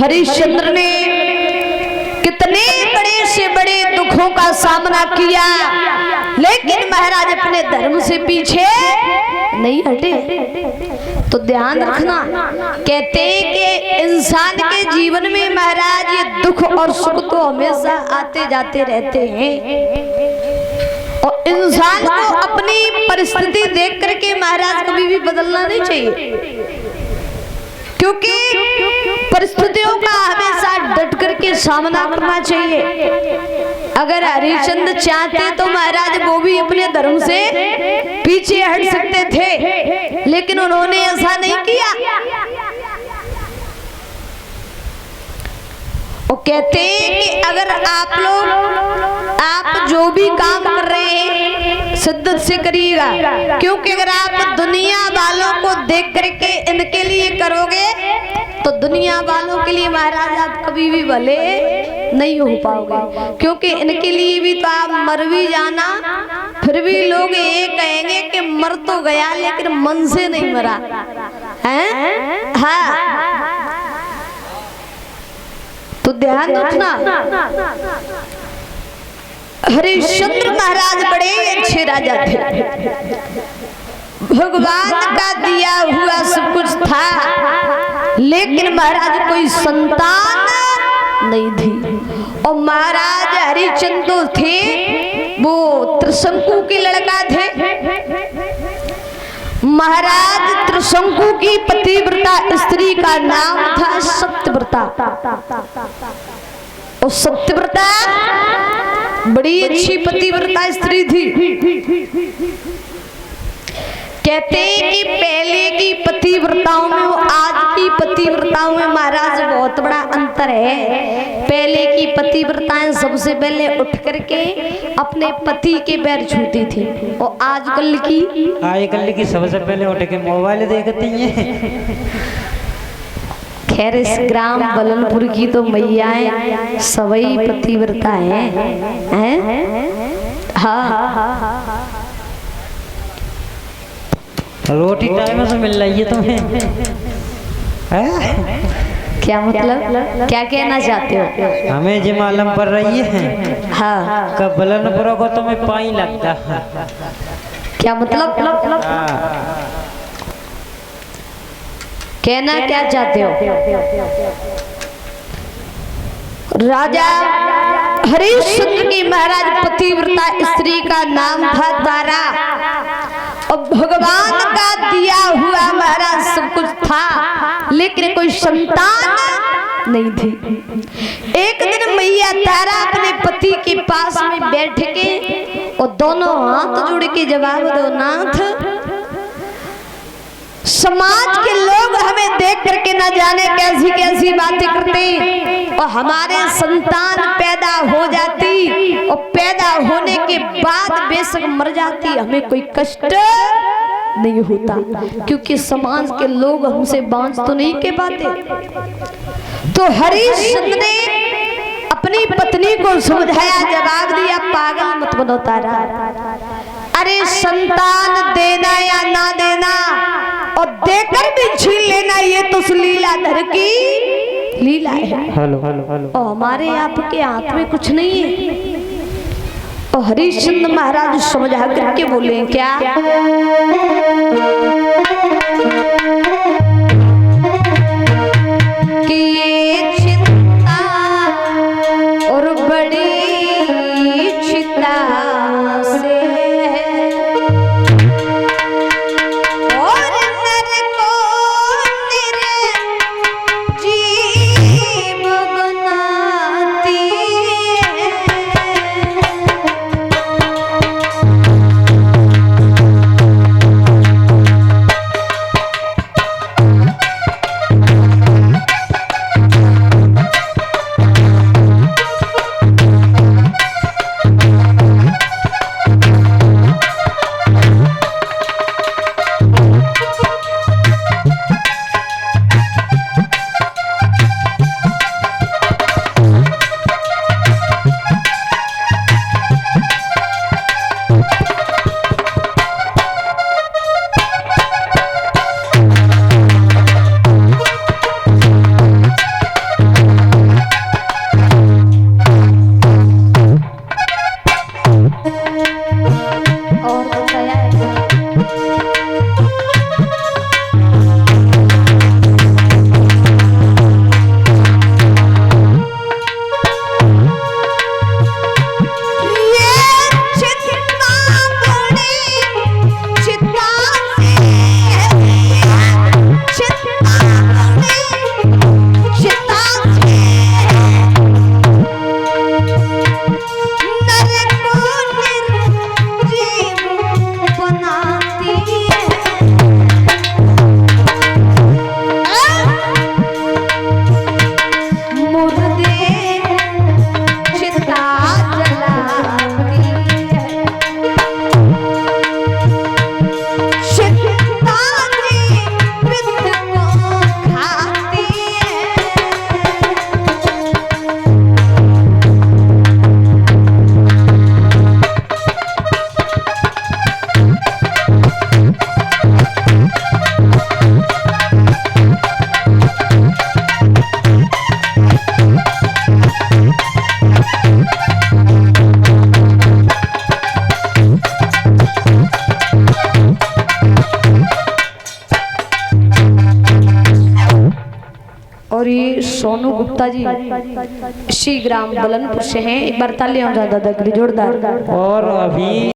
हरिश्चंद्र ने कितने बड़े से बड़े दुखों का सामना किया, लेकिन महाराज अपने धर्म से पीछे नहीं हटे। तो ध्यान रखना, कहते हैं कि इंसान के जीवन में महाराज ये दुख और सुख तो हमेशा आते जाते रहते हैं, और इंसान को अपनी परिस्थिति देख करके महाराज कभी भी बदलना नहीं चाहिए, क्योंकि परिस्थितियों का हमेशा डट करके सामना करना चाहिए। अगर हरिश्चंद्र चाहते तो महाराज वो भी अपने धर्म से पीछे हट सकते थे, लेकिन उन्होंने ऐसा नहीं किया। वो कहते हैं कि अगर आप जो भी काम कर रहे हैं शिद्दत से करिएगा, क्योंकि अगर आप दुनिया वालों को देख करके इनके लिए करोगे तो दुनिया वालों के लिए महाराज आप कभी भी भले नहीं हो पाओगे, क्योंकि इनके लिए भी तो आप मर भी जाना, फिर भी लोग ये कहेंगे कि मर तो गया लेकिन मन से नहीं मरा है। हाँ, तो ध्यान रखना, हरिश्चंद्र महाराज बड़े अच्छे राजा थे, भगवान का दिया हुआ सब कुछ था, लेकिन महाराज कोई संतान नहीं थी। और महाराज हरिश्चंद्र थे वो त्रिशंकु के लड़का थे। महाराज त्रिशंकु की पतिव्रता स्त्री का नाम था सत्यव्रता। और सत्यव्रता बड़ी अच्छी पतिव्रता स्त्री थी। कहते हैं कि पहले की पतिव्रताओं में और आज की पतिव्रताओं में महाराज बहुत बड़ा अंतर है। पहले की पतिव्रताएं सबसे पहले उठ करके अपने पति के पैर छूती थी, और आजकल की सबसे पहले उठ के मोबाइल देखती हैं। खैर इस ग्राम बलनपुर की तो मैयाएं सवई पतिव्रता हैं। हाँ, रोटी टाइम से मिल रही है तुम्हें। क्या मतलब, क्या कहना चाहते हो? हमें जो मालूम पड़ रही है हाँ, कब बलनपुर को तुम्हें पानी लगता है। क्या मतलब? कहना क्या चाहते हो? राजा हरिश्चंद्र की महाराज पतिव्रता स्त्री का नाम था तारा, और भगवान का दिया हुआ महाराज सब कुछ था, लेकिन कोई संतान नहीं थी। एक दिन मैया तारा अपने पति के पास में बैठ के और दोनों हाथ जोड़ के जवाब दो, नाथ समाज के लोग हमें देख करके न जाने कैसी कैसी बातें करते हैं, और हमारे संतान पैदा हो जाती और पैदा होने के बाद बेशक मर जाती, हमें कोई कष्ट नहीं होता, क्योंकि समाज के लोग हमसे बांझ तो नहीं के पाते। तो हरिश्चंद्र ने अपनी पत्नी को समझाया, जवाब दिया, पागल मत बनो तारा, अरे संतान देना या ना देना और देकर भी छीन लेना, ये तो लीलाधर की लीला है। और हमारे आपके हाथ में कुछ नहीं है। और हरिश्चंद्र महाराज समझा करके बोले, क्या कि ये चिंता और बड़ी चिंता से और ये सोनू गुप्ता जी श्री ग्राम बलनपुर से हैं। एक बार तालियां हो ज्यादा जोरदार। और अभी